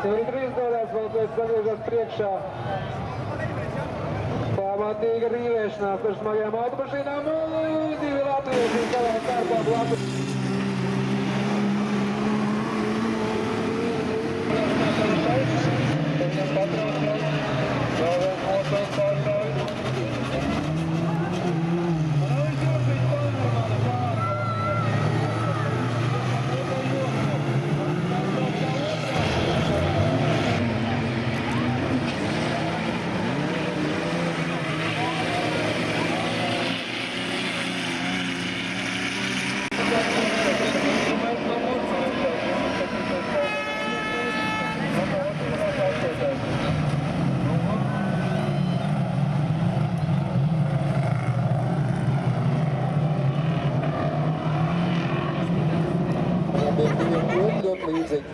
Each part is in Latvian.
Tur 3 dodās, Valsveids sagriežas priekšā. Pamatīga rīvēšanās ar smagajām automašīnām un 2 latvieši savā kārtā blakus. Viņam patraucās, vēl viens motors pārstāvis. Ļoti līdzīgi.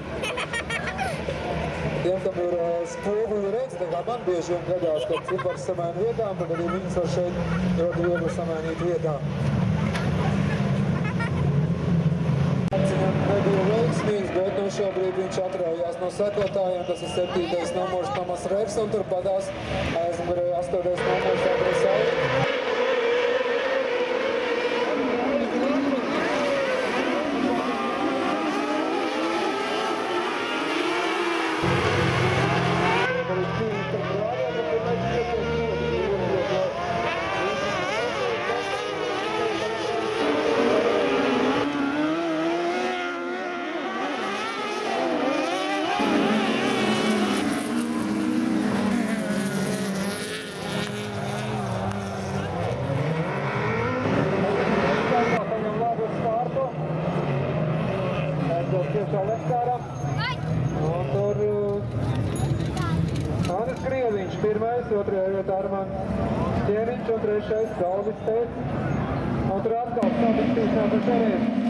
Tiem, kam ir spoguļu redz, tā kā man bieži vien gadās, kad cipars samaina vietām, tad arī viņas var šeit ļoti viegli samainīt vietām. Viņam nebija veiksmīgs, bet nu šobrīd viņš atraujās no sekotājiem. Tas ir 7. numurs Tomas Reks un tur padās aizmugurē 8. numurs Andrejs Sauli. Priekšā Lefkāram. Un tur Andris Krieviņš, 1. 2. vietā Armāns Ķēniņš un 3. Galvis Tēts. Un tur atkal sabikstīšanās ar šeriem.